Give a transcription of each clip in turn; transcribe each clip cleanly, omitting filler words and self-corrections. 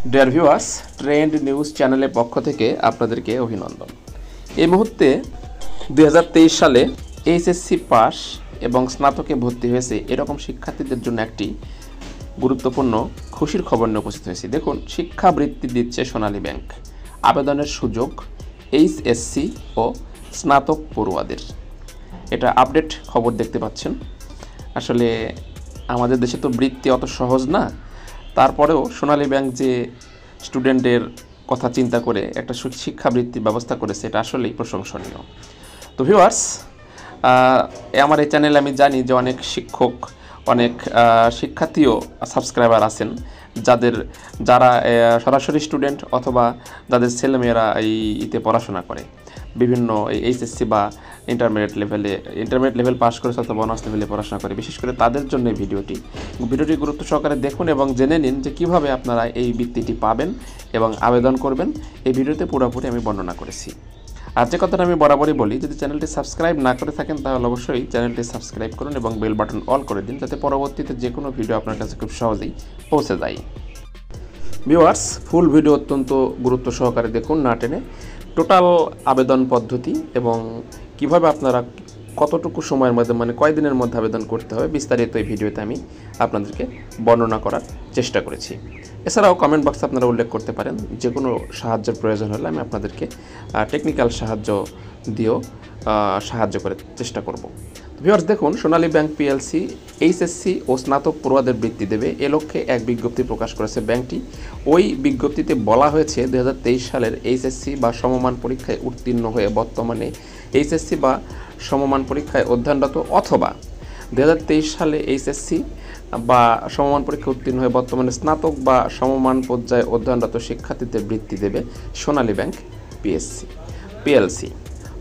Dear viewers, trend news চ্যানেলের পক্ষ থেকে আপনাদেরকে অভিনন্দন। এই মুহূর্তে 2023 সালে এইচএসসি পাস এবং স্নাতকে ভর্তি হয়েছে এরকম শিক্ষার্থীদের জন্য একটি গুরুত্বপূর্ণ খুশির খবর নিয়ে উপস্থিত হয়েছি। দেখুন, শিক্ষাবৃত্তি দিচ্ছে সোনালী ব্যাংক। আবেদনের সুযোগ এইচএসসি ও স্নাতক পড়ুয়াদের। এটা আপডেট খবর দেখতে পাচ্ছেন। আসলে আমাদের দেশে তো বৃত্তি অত সহজ না, তারপরেও সোনালী ব্যাংক যে স্টুডেন্টের কথা চিন্তা করে একটা শিক্ষাবৃত্তির ব্যবস্থা করেছে, এটা আসলেই প্রশংসনীয়। তো ভিউয়ার্স, আমার এই চ্যানেলে আমি জানি যে অনেক শিক্ষক, অনেক শিক্ষার্থীও সাবস্ক্রাইবার আছেন, যারা সরাসরি স্টুডেন্ট অথবা যাদের ছেলেমেয়েরা ইতে পড়াশোনা করে, বিভিন্ন এইচএসসি বা ইন্টারমিডিয়েট লেভেল পাস করেছে অথবা অনার্স লেভেলে পড়াশোনা করে। বিশেষ করে তাদের জন্য ভিডিওটি গুরুত্ব সহকারে দেখুন এবং জেনে নিন যে কীভাবে আপনারা এই বৃত্তিটি পাবেন এবং আবেদন করবেন। এই ভিডিওতে পুরোপুরি আমি বর্ণনা করেছি। আর যে কথাটা আমি বরাবরই বলি, যদি চ্যানেলটি সাবস্ক্রাইব না করে থাকেন তাহলে অবশ্যই চ্যানেলটি সাবস্ক্রাইব করুন এবং বেল বাটন অল করে দিন, যাতে পরবর্তীতে যে কোনো ভিডিও আপনার কাছে খুব সহজেই পৌঁছে যায়। ভিউয়ার্স, ফুল ভিডিও অত্যন্ত গুরুত্ব সহকারে দেখুন, না টেনে। টোটাল আবেদন পদ্ধতি এবং কিভাবে আপনারা কতটুকু সময়ের মধ্যে, মানে কয়দিনের মধ্যে আবেদন করতে হবে, বিস্তারিত এই ভিডিওতে আমি আপনাদেরকে বর্ণনা করার চেষ্টা করেছি। এছাড়াও কমেন্ট বক্সে আপনারা উল্লেখ করতে পারেন, যে কোনো সাহায্যের প্রয়োজন হলে আমি আপনাদেরকে টেকনিক্যাল সাহায্য দিয়েও সাহায্য করার চেষ্টা করব। ভিউয়ার্স, দেখুন, সোনালী ব্যাংক পিএলসি এইচএসসি ও স্নাতক পড়ুয়াদের বৃত্তি দেবে এ লক্ষ্যে এক বিজ্ঞপ্তি প্রকাশ করেছে ব্যাংকটি। ওই বিজ্ঞপ্তিতে বলা হয়েছে 2023 সালের এইচএসসি বা সমমান পরীক্ষায় উত্তীর্ণ হয়ে বর্তমানে এইচএসসি বা সমমান পরীক্ষায় অধ্যয়নরত অথবা 2023 সালে এইচএসসি বা সমমান পরীক্ষায় উত্তীর্ণ হয়ে বর্তমানে স্নাতক বা সমমান পর্যায়ে অধ্যয়নরত শিক্ষার্থীদের বৃত্তি দেবে সোনালী ব্যাংক পিএলসি।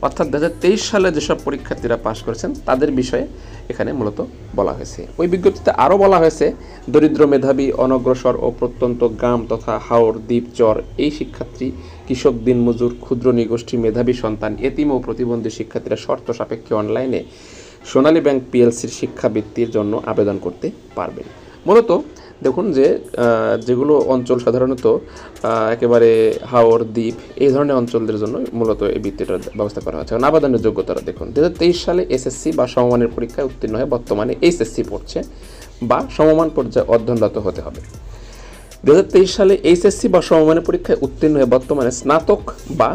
অর্থাৎ 2023 সালে যেসব পরীক্ষার্থীরা পাশ করেছেন তাদের বিষয়ে এখানে মূলত বলা হয়েছে। ওই বিজ্ঞপ্তিতে আরও বলা হয়েছে, দরিদ্র, মেধাবী, অনগ্রসর ও প্রত্যন্ত গ্রাম তথা হাওর, দ্বীপ, চর এই শিক্ষার্থী, কৃষক, দিনমজুর, ক্ষুদ্র নিগোষ্ঠী, মেধাবী সন্তান, এতিম ও প্রতিবন্ধী শিক্ষার্থীরা শর্ত সাপেক্ষে অনলাইনে সোনালী ব্যাংক পিএলসির শিক্ষাবৃত্তির জন্য আবেদন করতে পারবেন। মূলত দেখুন যে যেগুলো অঞ্চল সাধারণত একেবারে হাওর, দ্বীপ এই ধরনের অঞ্চলদের জন্য মূলত এই বৃত্তিটার ব্যবস্থা করা হচ্ছে। আবেদনের যোগ্যতাটা দেখুন, 2023 সালে এসএসসি বা সমমানের পরীক্ষায় উত্তীর্ণ হয়ে বর্তমানে এইচএসসি পড়ছে বা সমমান পর্যায়ে অধ্যয়নরত হতে হবে। 2023 সালে এইচএসসি বা সমমানের পরীক্ষায় উত্তীর্ণ হয়ে বর্তমানে স্নাতক বা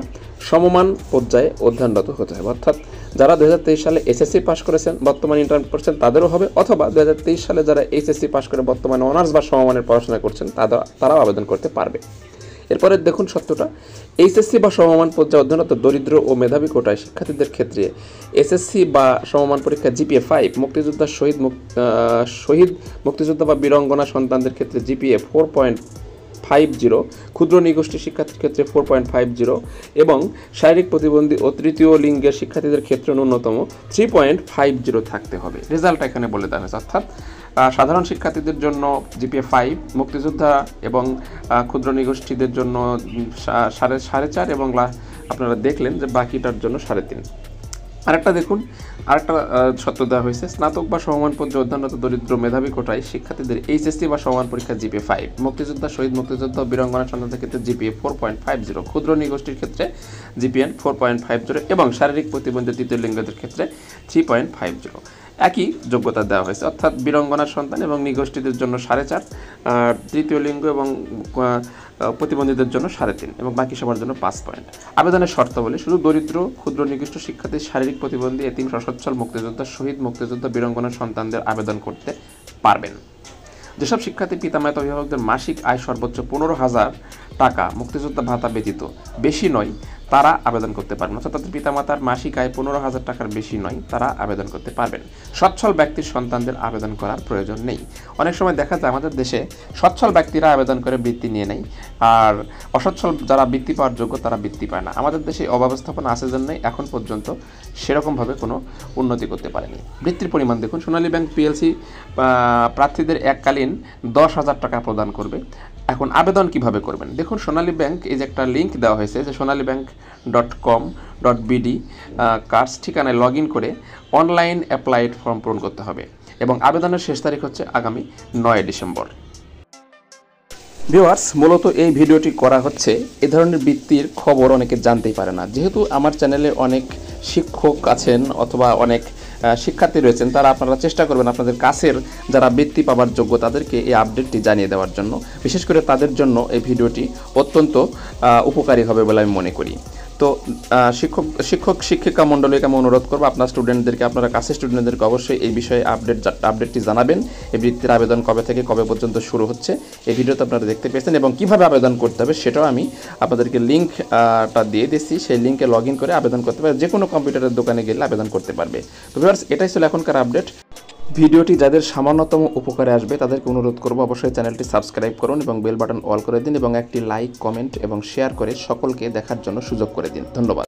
সমমান পর্যায়ে অধ্যয়নরত হতে হবে। অর্থাৎ যারা 2023 সালে এসএসসি পাস করেছেন, বর্তমানে ইন্টারমিডিয়েট পড়ছেন, তাদেরও হবে, অথবা 2023 সালে যারা এইচএসসি পাস করে বর্তমানে অনার্স বা সমমানের পড়াশোনা করছেন তারাও আবেদন করতে পারবে। এরপরে দেখুন সত্যটা, এইচএসসি বা সমমান পর্যায়ে অধ্যয়নরত দরিদ্র ও মেধাবী কোটায় শিক্ষার্থীদের ক্ষেত্রে এসএসসি বা সমমান পরীক্ষা জিপিএ 5, মুক্তিযোদ্ধা, শহীদ মুক্তিযোদ্ধা বা বীরাঙ্গনা সন্তানদের ক্ষেত্রে জিপিএ 4.50, ক্ষুদ্র নিগোষ্ঠী শিক্ষার্থীর ক্ষেত্রে 4.50 এবং শারীরিক প্রতিবন্ধী ও তৃতীয় লিঙ্গের শিক্ষার্থীদের ক্ষেত্রে ন্যূনতম 3.50 থাকতে হবে। রেজাল্টটা এখানে বলে দেওয়া হয়েছে। অর্থাৎ সাধারণ শিক্ষার্থীদের জন্য জিপিএ 5, মুক্তিযোদ্ধা এবং ক্ষুদ্র নিগোষ্ঠীদের জন্য 4.5 এবং আপনারা দেখলেন যে বাকিটার জন্য 3.5। আরেকটা দেখুন, আরেকটা সত্য দেওয়া হয়েছে, স্নাতক বা সমমান পর্যায়ে অধ্যয়নরত দরিদ্র মেধাবী কোটায় শিক্ষার্থীদের এইচএসসি বা সমমান পরীক্ষা জিপিএ 5, মুক্তিযোদ্ধা, শহীদ মুক্তিযোদ্ধা ও বীরাঙ্গনা সন্তানদের ক্ষেত্রে জিপিএ 4.50, ক্ষুদ্র নিগোষ্ঠীর ক্ষেত্রে জিপিএন 4.50 এবং শারীরিক প্রতিবন্ধী তৃতীয় লিঙ্গদের ক্ষেত্রে 3.50 একই যোগ্যতা দেওয়া হয়েছে। অর্থাৎ বীরাঙ্গনার সন্তান এবং নিগোষ্ঠীদের জন্য 4.5, তৃতীয় লিঙ্গ এবং প্রতিবন্ধীদের জন্য 3.5 এবং বাকি সবার জন্য 5 পয়েন্ট। আবেদনের শর্তাবলী: শুধু দরিদ্র, ক্ষুদ্র নিগোষ্ঠী শিক্ষার্থী, শারীরিক প্রতিবন্ধী, এতিম, সচ্ছল, মুক্তিযোদ্ধা, শহীদ মুক্তিযোদ্ধা, বীরাঙ্গনার সন্তানদের আবেদন করতে পারবেন। যেসব শিক্ষার্থী পিতামাতা অভিভাবকদের মাসিক আয় সর্বোচ্চ 15,000 টাকা মুক্তিযোদ্ধা ভাতা ব্যতীত বেশি নয়, তারা আবেদন করতে পারবেন। অর্থাৎ তাদের পিতামাতার মাসিক আয় 15,000 টাকার বেশি নয়, তারা আবেদন করতে পারবেন। সচ্ছল ব্যক্তির সন্তানদের আবেদন করার প্রয়োজন নেই। অনেক সময় দেখা যায় আমাদের দেশে সচ্ছল ব্যক্তিরা আবেদন করে বৃত্তি নিয়ে নেয়, আর অসচ্ছল যারা বৃত্তি পাওয়ার যোগ্য তারা বৃত্তি পায় না। আমাদের দেশে অব্যবস্থাপনা আছে জন্যই এখন পর্যন্ত সেরকমভাবে কোনো উন্নতি করতে পারেনি। বৃত্তির পরিমাণ দেখুন, সোনালী ব্যাংক পিএলসি প্রার্থীদের এককালীন 10,000 টাকা প্রদান করবে। এখন আবেদন কিভাবে করবেন দেখুন, সোনালী ব্যাংক এই যে একটা লিঙ্ক দেওয়া হয়েছে যে sonalibank.com.bd কার্স ঠিকানায় লগ ইন করে অনলাইন অ্যাপ্লাইড ফর্ম পূরণ করতে হবে এবং আবেদনের শেষ তারিখ হচ্ছে আগামী 9 ডিসেম্বর। ভিউয়ার্স, মূলত এই ভিডিওটি করা হচ্ছে এ ধরনের বৃত্তির খবর অনেকে জানতেই পারে না। যেহেতু আমার চ্যানেলে অনেক শিক্ষক আছেন অথবা অনেক শিক্ষার্থী রয়েছেন, তারা আপনারা চেষ্টা করবেন আপনাদের কাছের যারা বৃত্তি পাওয়ার যোগ্য তাদেরকে এই আপডেটটি জানিয়ে দেওয়ার জন্য। বিশেষ করে তাদের জন্য এই ভিডিওটি অত্যন্ত উপকারী হবে বলে আমি মনে করি। তো শিক্ষিকা মণ্ডলীকে আমি অনুরোধ করবো আপনার স্টুডেন্টদেরকে, আপনারা কাছের স্টুডেন্টদেরকে অবশ্যই এই বিষয়ে আপডেটটি জানাবেন। এই বৃত্তির আবেদন কবে থেকে কবে পর্যন্ত শুরু হচ্ছে এই ভিডিওতে আপনারা দেখতে পেয়েছেন, এবং কীভাবে আবেদন করতে হবে সেটাও আমি আপনাদেরকে লিঙ্কটা দিয়ে দিচ্ছি। সেই লিঙ্কে লগ ইন করে আবেদন করতে পারবে, যে কোনো কম্পিউটারের দোকানে গেলে আবেদন করতে পারবে। তো ভিউয়ার্স, এটাই ছিল এখনকার আপডেট। ভিডিওটি যাদের সামান্যতম উপকারে আসবে তাদেরকে অনুরোধ করব অবশ্যই চ্যানেলটি সাবস্ক্রাইব করুন এবং বেল বাটন অল করে দিন, এবং একটি লাইক, কমেন্ট এবং শেয়ার করে সকলকে দেখার জন্য সুযোগ করে দিন। ধন্যবাদ।